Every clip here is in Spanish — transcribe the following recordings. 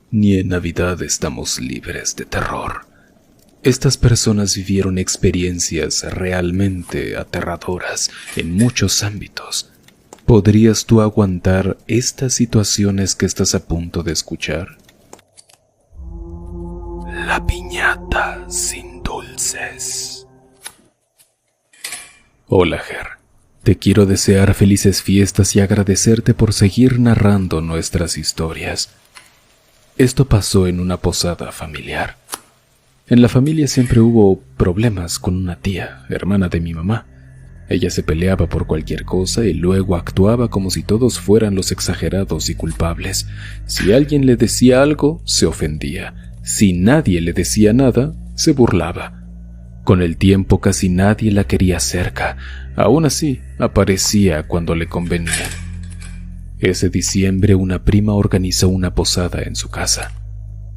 Ni en Navidad estamos libres de terror. Estas personas vivieron experiencias realmente aterradoras en muchos ámbitos. ¿Podrías tú aguantar estas situaciones que estás a punto de escuchar? La piñata sin dulces. Hola, Ger. Te quiero desear felices fiestas y agradecerte por seguir narrando nuestras historias. Esto pasó en una posada familiar. En la familia siempre hubo problemas con una tía, hermana de mi mamá. Ella se peleaba por cualquier cosa y luego actuaba como si todos fueran los exagerados y culpables. Si alguien le decía algo, se ofendía. Si nadie le decía nada, se burlaba. Con el tiempo casi nadie la quería cerca. Aún así, aparecía cuando le convenía. Ese diciembre una prima organizó una posada en su casa.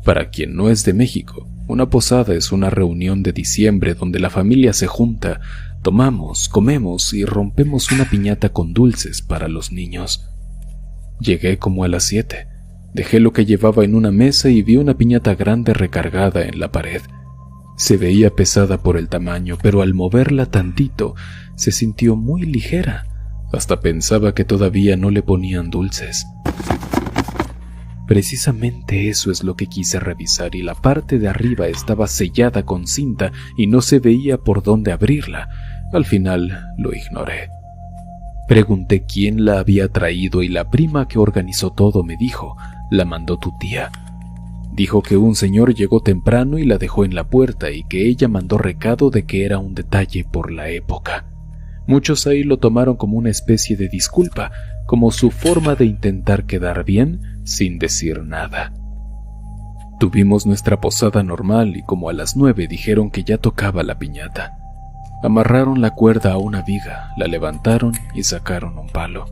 Para quien no es de México, una posada es una reunión de diciembre donde la familia se junta, tomamos, comemos y rompemos una piñata con dulces para los niños. Llegué como a las 7. Dejé lo que llevaba en una mesa y vi una piñata grande recargada en la pared. Se veía pesada por el tamaño, pero al moverla tantito, se sintió muy ligera. Hasta pensaba que todavía no le ponían dulces. Precisamente eso es lo que quise revisar y la parte de arriba estaba sellada con cinta y no se veía por dónde abrirla. Al final lo ignoré. Pregunté quién la había traído y la prima que organizó todo me dijo, la mandó tu tía. Dijo que un señor llegó temprano y la dejó en la puerta y que ella mandó recado de que era un detalle por la época. Muchos ahí lo tomaron como una especie de disculpa, como su forma de intentar quedar bien sin decir nada. Tuvimos nuestra posada normal y como a las 9 dijeron que ya tocaba la piñata. Amarraron la cuerda a una viga, la levantaron y sacaron un palo.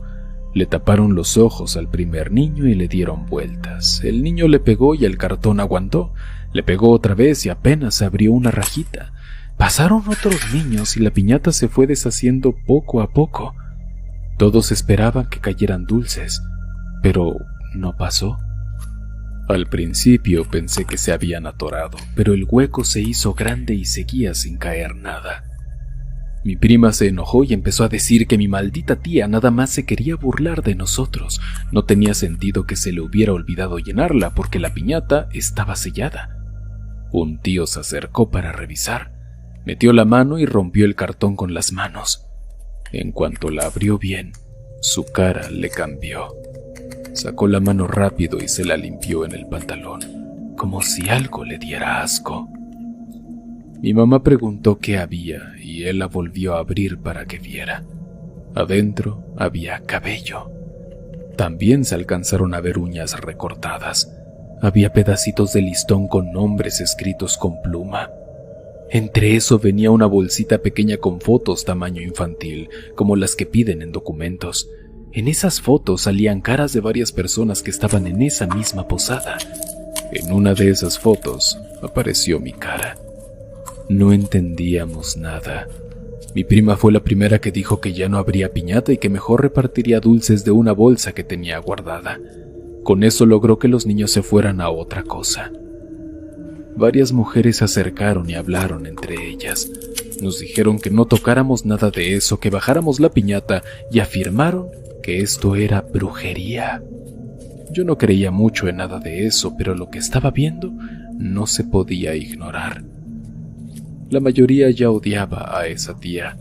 Le taparon los ojos al primer niño y le dieron vueltas. El niño le pegó y el cartón aguantó. Le pegó otra vez y apenas se abrió una rajita. Pasaron otros niños y la piñata se fue deshaciendo poco a poco. Todos esperaban que cayeran dulces, pero no pasó. Al principio pensé que se habían atorado, pero el hueco se hizo grande y seguía sin caer nada. Mi prima se enojó y empezó a decir que mi maldita tía nada más se quería burlar de nosotros. No tenía sentido que se le hubiera olvidado llenarla porque la piñata estaba sellada. Un tío se acercó para revisar. Metió la mano y rompió el cartón con las manos. En cuanto la abrió bien, su cara le cambió. Sacó la mano rápido y se la limpió en el pantalón, como si algo le diera asco. Mi mamá preguntó qué había y él la volvió a abrir para que viera. Adentro había cabello. También se alcanzaron a ver uñas recortadas. Había pedacitos de listón con nombres escritos con pluma. Entre eso venía una bolsita pequeña con fotos tamaño infantil, como las que piden en documentos. En esas fotos salían caras de varias personas que estaban en esa misma posada. En una de esas fotos apareció mi cara. No entendíamos nada. Mi prima fue la primera que dijo que ya no habría piñata y que mejor repartiría dulces de una bolsa que tenía guardada. Con eso logró que los niños se fueran a otra cosa. Varias mujeres se acercaron y hablaron entre ellas. Nos dijeron que no tocáramos nada de eso, que bajáramos la piñata y afirmaron que esto era brujería. Yo no creía mucho en nada de eso, pero lo que estaba viendo no se podía ignorar. La mayoría ya odiaba a esa tía,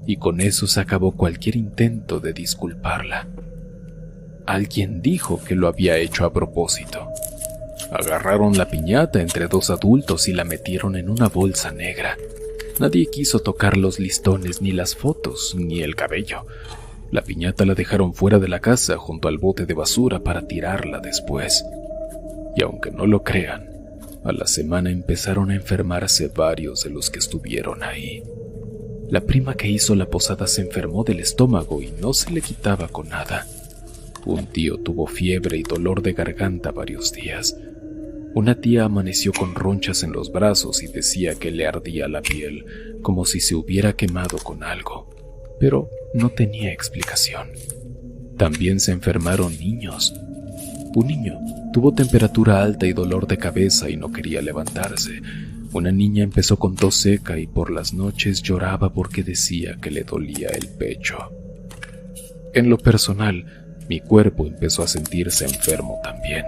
y con eso se acabó cualquier intento de disculparla. Alguien dijo que lo había hecho a propósito. Agarraron la piñata entre dos adultos y la metieron en una bolsa negra. Nadie quiso tocar los listones, ni las fotos, ni el cabello. La piñata la dejaron fuera de la casa junto al bote de basura para tirarla después. Y aunque no lo crean, a la semana empezaron a enfermarse varios de los que estuvieron ahí. La prima que hizo la posada se enfermó del estómago y no se le quitaba con nada. Un tío tuvo fiebre y dolor de garganta varios días. Una tía amaneció con ronchas en los brazos y decía que le ardía la piel, como si se hubiera quemado con algo, pero no tenía explicación. También se enfermaron niños. Un niño tuvo temperatura alta y dolor de cabeza y no quería levantarse. Una niña empezó con tos seca y por las noches lloraba porque decía que le dolía el pecho. En lo personal, mi cuerpo empezó a sentirse enfermo también.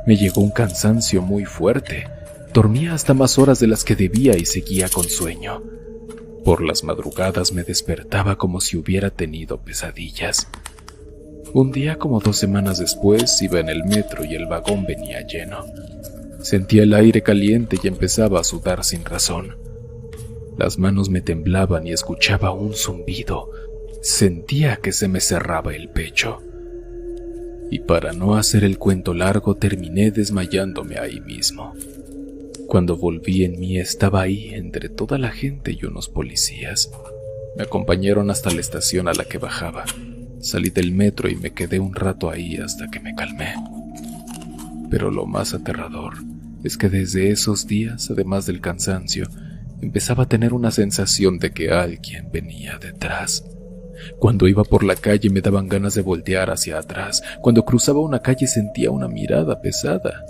Me llegó un cansancio muy fuerte. Dormía hasta más horas de las que debía y seguía con sueño. Por las madrugadas me despertaba como si hubiera tenido pesadillas. Un día, como 2 semanas después, iba en el metro y el vagón venía lleno. Sentía el aire caliente y empezaba a sudar sin razón. Las manos me temblaban y escuchaba un zumbido. Sentía que se me cerraba el pecho. Y para no hacer el cuento largo, terminé desmayándome ahí mismo. Cuando volví en mí, estaba ahí entre toda la gente y unos policías. Me acompañaron hasta la estación a la que bajaba. Salí del metro y me quedé un rato ahí hasta que me calmé. Pero lo más aterrador es que desde esos días, además del cansancio, empezaba a tener una sensación de que alguien venía detrás. Cuando iba por la calle me daban ganas de voltear hacia atrás. Cuando cruzaba una calle sentía una mirada pesada.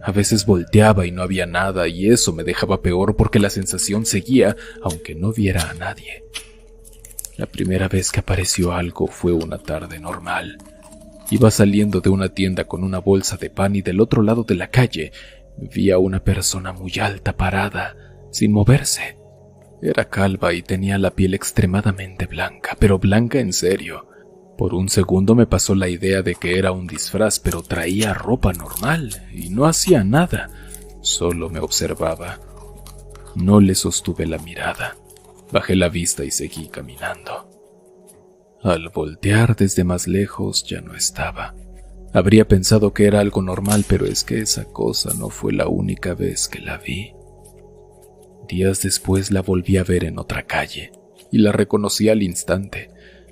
A veces volteaba y no había nada, y eso me dejaba peor porque la sensación seguía, aunque no viera a nadie. La primera vez que apareció algo fue una tarde normal. Iba saliendo de una tienda con una bolsa de pan y del otro lado de la calle vi a una persona muy alta parada, sin moverse. Era calva y tenía la piel extremadamente blanca, pero blanca en serio. Por un segundo me pasó la idea de que era un disfraz, pero traía ropa normal y no hacía nada, solo me observaba. No le sostuve la mirada. Bajé la vista y seguí caminando. Al voltear desde más lejos ya no estaba. Habría pensado que era algo normal, pero es que esa cosa no fue la única vez que la vi. Días después la volví a ver en otra calle y la reconocí al instante.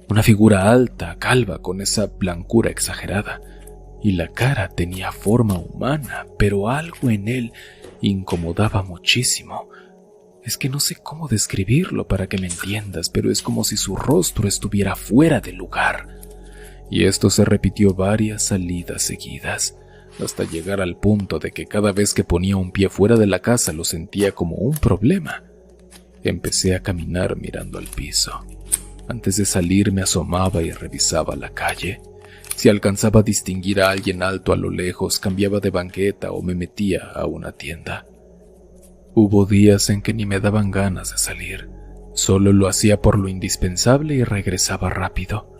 Una figura alta, calva, con esa blancura exagerada, y la cara tenía forma humana, pero algo en él incomodaba muchísimo. Es que no sé cómo describirlo para que me entiendas, pero es como si su rostro estuviera fuera de lugar. Y esto se repitió varias salidas seguidas, hasta llegar al punto de que cada vez que ponía un pie fuera de la casa lo sentía como un problema. Empecé a caminar mirando al piso. Antes de salir me asomaba y revisaba la calle. Si alcanzaba a distinguir a alguien alto a lo lejos, cambiaba de banqueta o me metía a una tienda. Hubo días en que ni me daban ganas de salir. Solo lo hacía por lo indispensable y regresaba rápido.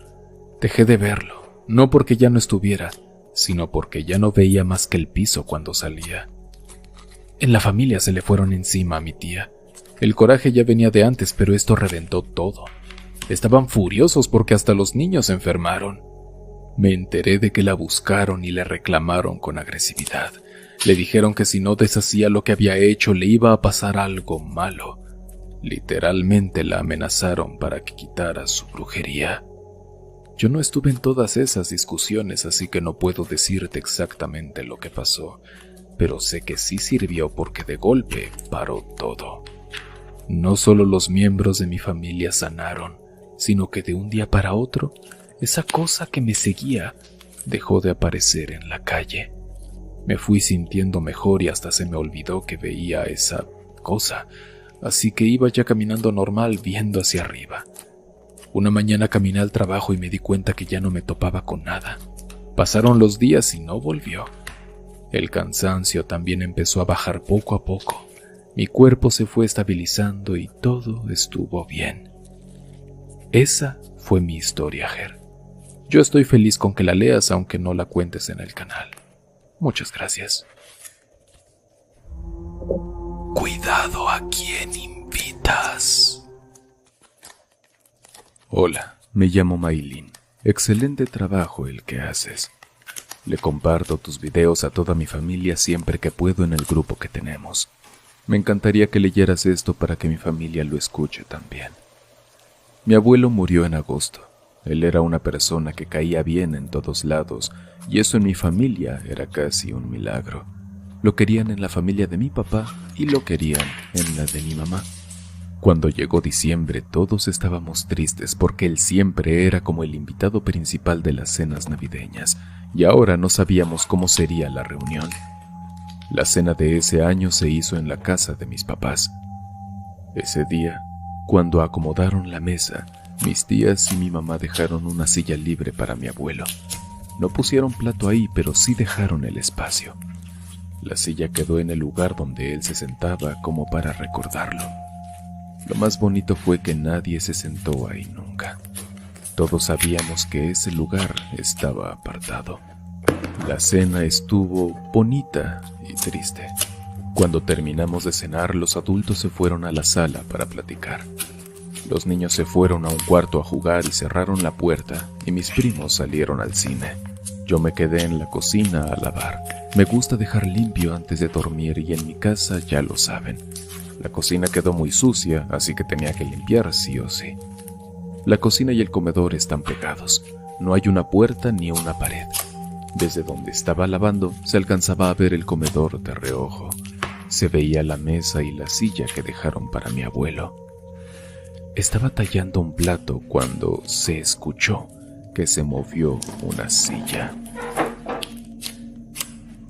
Dejé de verlo, no porque ya no estuviera, sino porque ya no veía más que el piso cuando salía. En la familia se le fueron encima a mi tía. El coraje ya venía de antes, pero esto reventó todo. Estaban furiosos porque hasta los niños se enfermaron. Me enteré de que la buscaron y le reclamaron con agresividad. Le dijeron que si no deshacía lo que había hecho le iba a pasar algo malo. Literalmente la amenazaron para que quitara su brujería. Yo no estuve en todas esas discusiones, así que no puedo decirte exactamente lo que pasó, pero sé que sí sirvió porque de golpe paró todo. No solo los miembros de mi familia sanaron, sino que de un día para otro, esa cosa que me seguía dejó de aparecer en la calle. Me fui sintiendo mejor y hasta se me olvidó que veía esa cosa, así que iba ya caminando normal viendo hacia arriba. Una mañana caminé al trabajo y me di cuenta que ya no me topaba con nada. Pasaron los días y no volvió. El cansancio también empezó a bajar poco a poco. Mi cuerpo se fue estabilizando y todo estuvo bien. Esa fue mi historia, Ger. Yo estoy feliz con que la leas aunque no la cuentes en el canal. Muchas gracias. Cuidado a quien invitas. Hola, me llamo Maylin. Excelente trabajo el que haces. Le comparto tus videos a toda mi familia siempre que puedo en el grupo que tenemos. Me encantaría que leyeras esto para que mi familia lo escuche también. Mi abuelo murió en agosto. Él era una persona que caía bien en todos lados, y eso en mi familia era casi un milagro. Lo querían en la familia de mi papá y lo querían en la de mi mamá. Cuando llegó diciembre, todos estábamos tristes porque él siempre era como el invitado principal de las cenas navideñas, y ahora no sabíamos cómo sería la reunión. La cena de ese año se hizo en la casa de mis papás. Ese día, cuando acomodaron la mesa, mis tías y mi mamá dejaron una silla libre para mi abuelo. No pusieron plato ahí, pero sí dejaron el espacio. La silla quedó en el lugar donde él se sentaba como para recordarlo. Lo más bonito fue que nadie se sentó ahí nunca. Todos sabíamos que ese lugar estaba apartado. La cena estuvo bonita y triste. Cuando terminamos de cenar, los adultos se fueron a la sala para platicar. Los niños se fueron a un cuarto a jugar y cerraron la puerta, y mis primos salieron al cine. Yo me quedé en la cocina a lavar. Me gusta dejar limpio antes de dormir y en mi casa ya lo saben. La cocina quedó muy sucia, así que tenía que limpiar sí o sí. La cocina y el comedor están pegados. No hay una puerta ni una pared. Desde donde estaba lavando, se alcanzaba a ver el comedor de reojo. Se veía la mesa y la silla que dejaron para mi abuelo. Estaba tallando un plato cuando se escuchó que se movió una silla.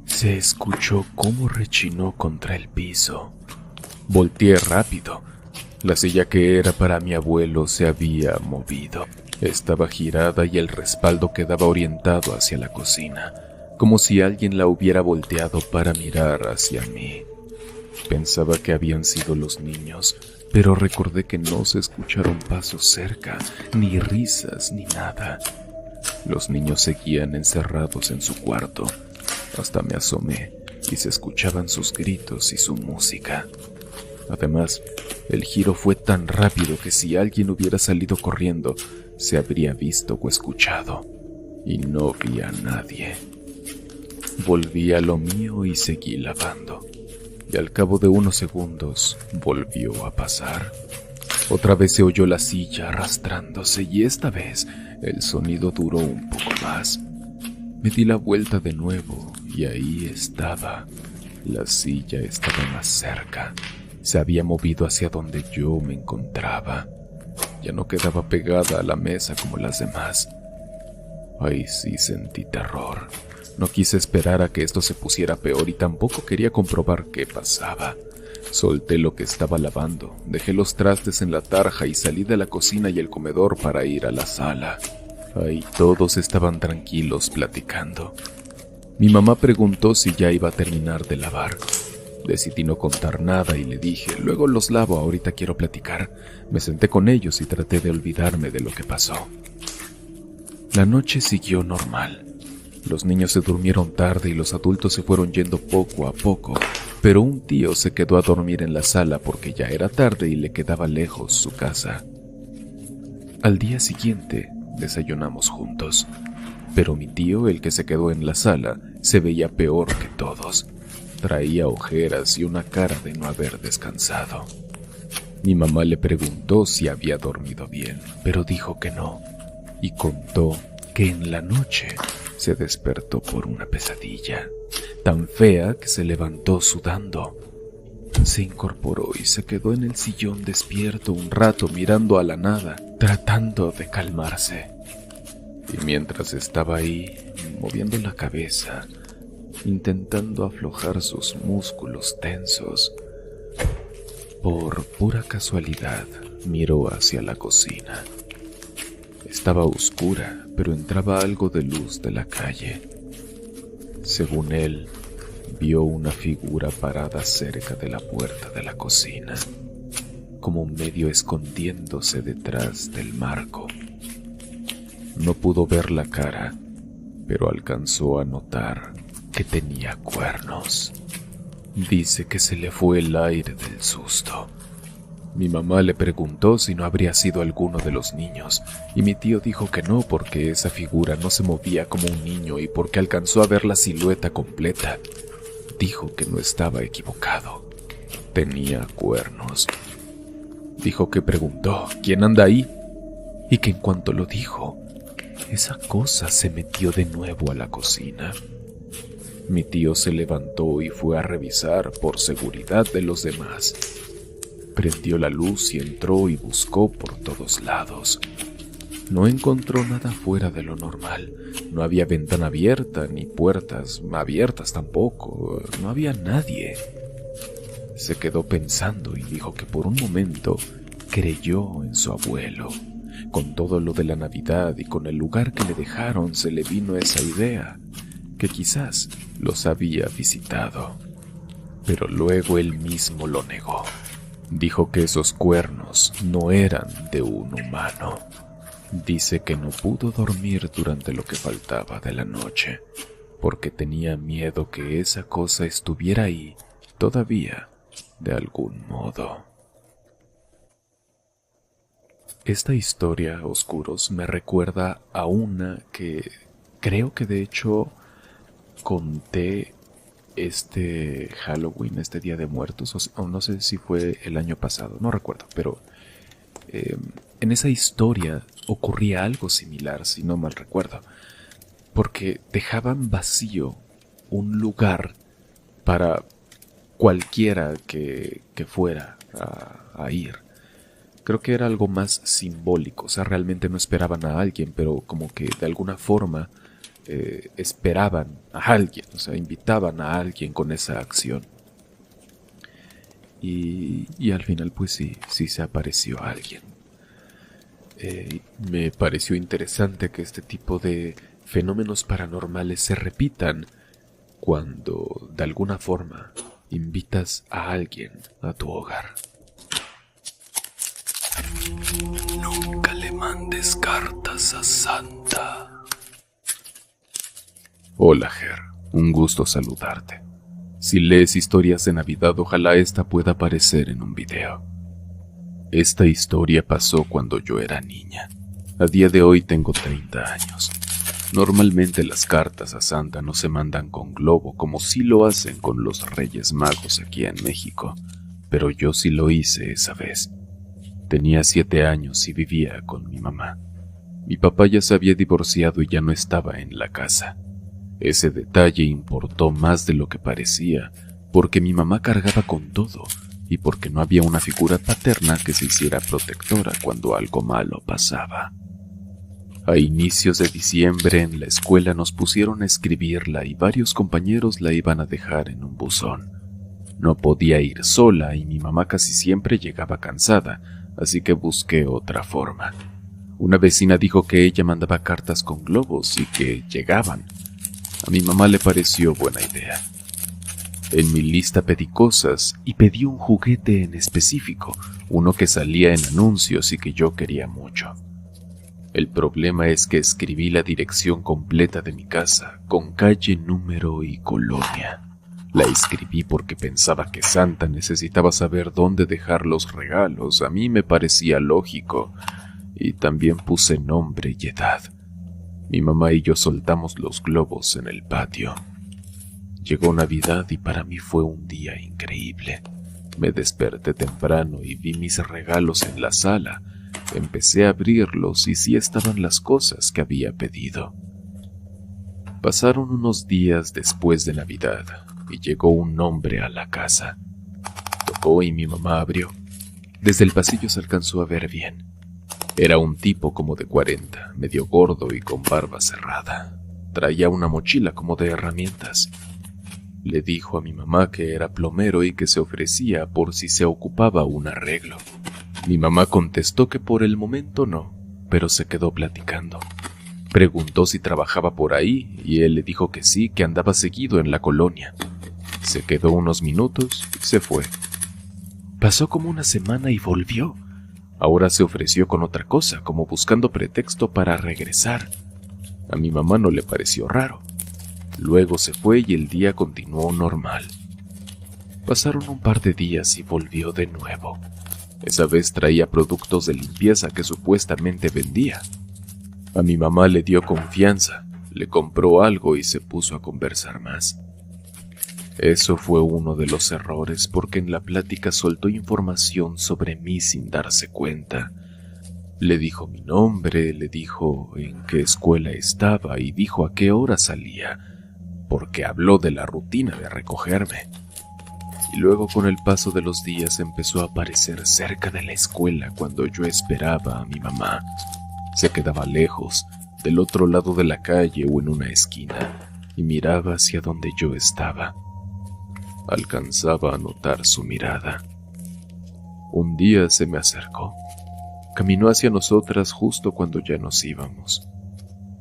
Se escuchó cómo rechinó contra el piso. Volteé rápido. La silla que era para mi abuelo se había movido. Estaba girada y el respaldo quedaba orientado hacia la cocina, como si alguien la hubiera volteado para mirar hacia mí. Pensaba que habían sido los niños, pero recordé que no se escucharon pasos cerca, ni risas, ni nada. Los niños seguían encerrados en su cuarto. Hasta me asomé y se escuchaban sus gritos y su música. Además, el giro fue tan rápido que si alguien hubiera salido corriendo, se habría visto o escuchado, y no vi a nadie. Volví a lo mío y seguí lavando, y al cabo de unos segundos volvió a pasar. Otra vez se oyó la silla arrastrándose y esta vez el sonido duró un poco más. Me di la vuelta de nuevo y ahí estaba. La silla estaba más cerca. Se había movido hacia donde yo me encontraba. Ya no quedaba pegada a la mesa como las demás. Ahí sí sentí terror. No quise esperar a que esto se pusiera peor y tampoco quería comprobar qué pasaba. Solté lo que estaba lavando, dejé los trastes en la tarja y salí de la cocina y el comedor para ir a la sala. Ahí todos estaban tranquilos platicando. Mi mamá preguntó si ya iba a terminar de lavar. Decidí no contar nada y le dije, luego los lavo, ahorita quiero platicar. Me senté con ellos y traté de olvidarme de lo que pasó. La noche siguió normal. Los niños se durmieron tarde y los adultos se fueron yendo poco a poco, pero un tío se quedó a dormir en la sala porque ya era tarde y le quedaba lejos su casa. Al día siguiente desayunamos juntos, pero mi tío, el que se quedó en la sala, se veía peor que todos. Traía ojeras y una cara de no haber descansado. Mi mamá le preguntó si había dormido bien, pero dijo que no, y contó que en la noche se despertó por una pesadilla, tan fea que se levantó sudando. Se incorporó y se quedó en el sillón despierto un rato mirando a la nada, tratando de calmarse. Y mientras estaba ahí, moviendo la cabeza, intentando aflojar sus músculos tensos, por pura casualidad miró hacia la cocina. Estaba oscura, pero entraba algo de luz de la calle. Según él, vio una figura parada cerca de la puerta de la cocina, como medio escondiéndose detrás del marco. No pudo ver la cara, pero alcanzó a notar que tenía cuernos. Dice que se le fue el aire del susto. Mi mamá le preguntó si no habría sido alguno de los niños, y mi tío dijo que no porque esa figura no se movía como un niño y porque alcanzó a ver la silueta completa. Dijo que no estaba equivocado. Tenía cuernos. Dijo que preguntó ¿quién anda ahí? Y que en cuanto lo dijo, esa cosa se metió de nuevo a la cocina. Mi tío se levantó y fue a revisar por seguridad de los demás. Prendió la luz y entró y buscó por todos lados. No encontró nada fuera de lo normal. No había ventana abierta, ni puertas abiertas tampoco. No había nadie. Se quedó pensando y dijo que por un momento creyó en su abuelo. Con todo lo de la Navidad y con el lugar que le dejaron, se le vino esa idea, que quizás los había visitado. Pero luego él mismo lo negó. Dijo que esos cuernos no eran de un humano. Dice que no pudo dormir durante lo que faltaba de la noche, porque tenía miedo que esa cosa estuviera ahí todavía de algún modo. Esta historia, oscuros, me recuerda a una que creo que de hecho conté este Halloween, este Día de Muertos, o no sé si fue el año pasado, no recuerdo, pero en esa historia ocurría algo similar, si no mal recuerdo, porque dejaban vacío un lugar para cualquiera que fuera a ir. Creo que era algo más simbólico, o sea, realmente no esperaban a alguien, pero como que de alguna forma esperaban a alguien, o sea, invitaban a alguien con esa acción. Y al final pues sí se apareció alguien. Me pareció interesante que este tipo de fenómenos paranormales se repitan cuando de alguna forma invitas a alguien a tu hogar. Nunca le mandes cartas a Santa. Hola, Ger. Un gusto saludarte. Si lees historias de Navidad, ojalá esta pueda aparecer en un video. Esta historia pasó cuando yo era niña. A día de hoy tengo 30 años. Normalmente las cartas a Santa no se mandan con globo como sí lo hacen con los Reyes Magos aquí en México, pero yo sí lo hice esa vez. Tenía 7 años y vivía con mi mamá. Mi papá ya se había divorciado y ya no estaba en la casa. Ese detalle importó más de lo que parecía, porque mi mamá cargaba con todo y porque no había una figura paterna que se hiciera protectora cuando algo malo pasaba. A inicios de diciembre en la escuela nos pusieron a escribirla y varios compañeros la iban a dejar en un buzón. No podía ir sola y mi mamá casi siempre llegaba cansada, así que busqué otra forma. Una vecina dijo que ella mandaba cartas con globos y que llegaban. A mi mamá le pareció buena idea. En mi lista pedí cosas y pedí un juguete en específico, uno que salía en anuncios y que yo quería mucho. El problema es que escribí la dirección completa de mi casa, con calle, número y colonia. La escribí porque pensaba que Santa necesitaba saber dónde dejar los regalos. A mí me parecía lógico. Y también puse nombre y edad. Mi mamá y yo soltamos los globos en el patio. Llegó Navidad y para mí fue un día increíble. Me desperté temprano y vi mis regalos en la sala. Empecé a abrirlos y sí estaban las cosas que había pedido. Pasaron unos días después de Navidad y llegó un hombre a la casa. Tocó y mi mamá abrió. Desde el pasillo se alcanzó a ver bien. Era un tipo como de 40, medio gordo y con barba cerrada. Traía una mochila como de herramientas. Le dijo a mi mamá que era plomero y que se ofrecía por si se ocupaba un arreglo. Mi mamá contestó que por el momento no, pero se quedó platicando. Preguntó si trabajaba por ahí y él le dijo que sí, que andaba seguido en la colonia. Se quedó unos minutos y se fue. Pasó como una semana y volvió. Ahora se ofreció con otra cosa, como buscando pretexto para regresar. A mi mamá no le pareció raro. Luego se fue y el día continuó normal. Pasaron un par de días y volvió de nuevo. Esa vez traía productos de limpieza que supuestamente vendía. A mi mamá le dio confianza, le compró algo y se puso a conversar más. Eso fue uno de los errores porque en la plática soltó información sobre mí sin darse cuenta. Le dijo mi nombre, le dijo en qué escuela estaba y dijo a qué hora salía, porque habló de la rutina de recogerme. y luego con el paso de los días empezó a aparecer cerca de la escuela cuando yo esperaba a mi mamá. Se quedaba lejos, del otro lado de la calle o en una esquina, y miraba hacia donde yo estaba. Alcanzaba a notar su mirada. Un día se me acercó. Caminó hacia nosotras justo cuando ya nos íbamos.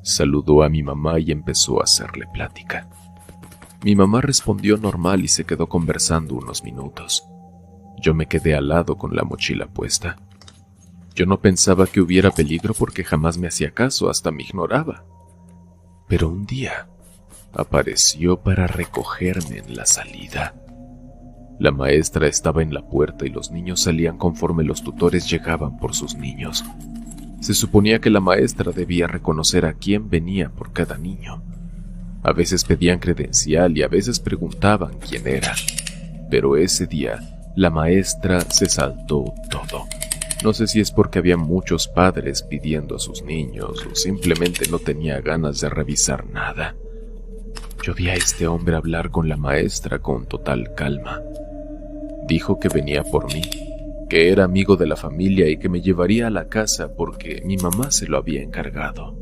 Saludó a mi mamá y empezó a hacerle plática. Mi mamá respondió normal y se quedó conversando unos minutos. Yo me quedé al lado con la mochila puesta. Yo no pensaba que hubiera peligro porque jamás me hacía caso, hasta me ignoraba. Pero un día apareció para recogerme en la salida. La maestra estaba en la puerta y los niños salían conforme los tutores llegaban por sus niños. Se suponía que la maestra debía reconocer a quién venía por cada niño. A veces pedían credencial y a veces preguntaban quién era. Pero ese día, la maestra se saltó todo. No sé si es porque había muchos padres pidiendo a sus niños o simplemente no tenía ganas de revisar nada. Yo vi a este hombre hablar con la maestra con total calma. Dijo que venía por mí, que era amigo de la familia y que me llevaría a la casa porque mi mamá se lo había encargado.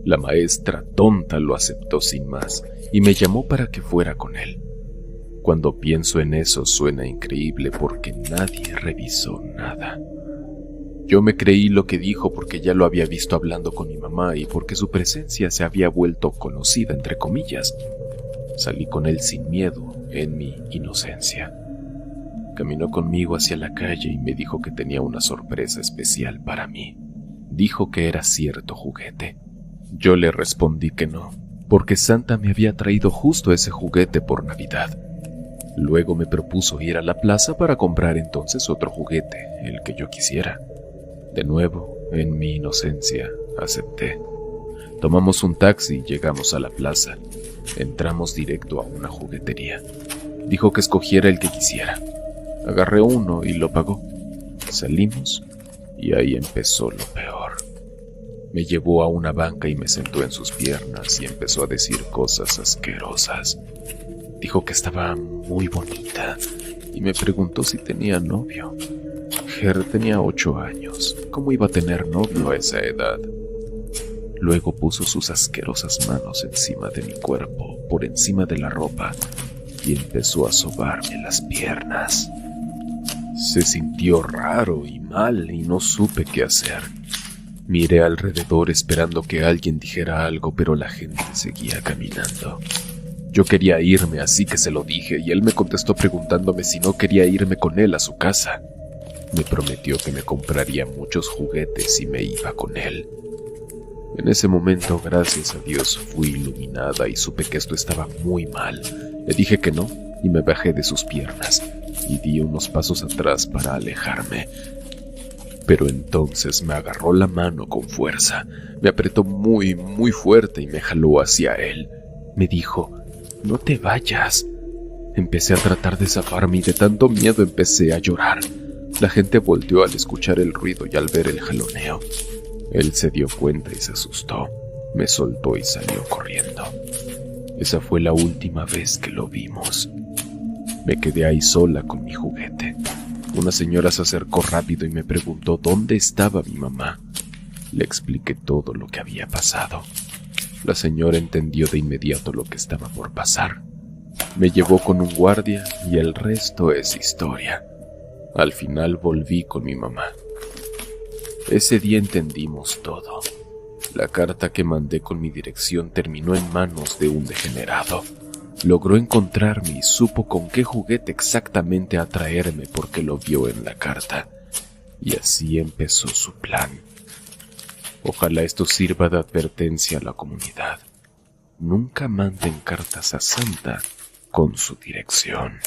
La maestra tonta lo aceptó sin más y me llamó para que fuera con él. Cuando pienso en eso suena increíble porque nadie revisó nada. Yo me creí lo que dijo porque ya lo había visto hablando con mi mamá y porque su presencia se había vuelto conocida entre comillas. Salí con él sin miedo, en mi inocencia. Caminó conmigo hacia la calle y me dijo que tenía una sorpresa especial para mí. Dijo que era cierto juguete. Yo le respondí que no, porque Santa me había traído justo ese juguete por Navidad. Luego me propuso ir a la plaza para comprar entonces otro juguete, el que yo quisiera. De nuevo, en mi inocencia, acepté. Tomamos un taxi y llegamos a la plaza. Entramos directo a una juguetería. Dijo que escogiera el que quisiera. Agarré uno y lo pagó. Salimos y ahí empezó lo peor. Me llevó a una banca y me sentó en sus piernas y empezó a decir cosas asquerosas. Dijo que estaba muy bonita y me preguntó si tenía novio. Ger tenía 8 años. ¿Cómo iba a tener novio a esa edad? Luego puso sus asquerosas manos encima de mi cuerpo, por encima de la ropa, y empezó a sobarme las piernas. Se sintió raro y mal y no supe qué hacer. Miré alrededor esperando que alguien dijera algo, pero la gente seguía caminando. Yo quería irme, así que se lo dije, y él me contestó preguntándome si no quería irme con él a su casa. Me prometió que me compraría muchos juguetes y me iba con él. En ese momento, gracias a Dios, fui iluminada y supe que esto estaba muy mal. Le dije que no y me bajé de sus piernas y di unos pasos atrás para alejarme. Pero entonces me agarró la mano con fuerza, me apretó muy, muy fuerte y me jaló hacia él. Me dijo, «No te vayas». Empecé a tratar de zafarme y de tanto miedo empecé a llorar. La gente volteó al escuchar el ruido y al ver el jaloneo. Él se dio cuenta y se asustó. Me soltó y salió corriendo. Esa fue la última vez que lo vimos. Me quedé ahí sola con mi juguete. Una señora se acercó rápido y me preguntó dónde estaba mi mamá. Le expliqué todo lo que había pasado. La señora entendió de inmediato lo que estaba por pasar. Me llevó con un guardia y el resto es historia. Al final volví con mi mamá. Ese día entendimos todo. La carta que mandé con mi dirección terminó en manos de un degenerado. Logró encontrarme y supo con qué juguete exactamente atraerme porque lo vio en la carta. Y así empezó su plan. Ojalá esto sirva de advertencia a la comunidad. Nunca manden cartas a Santa con su dirección.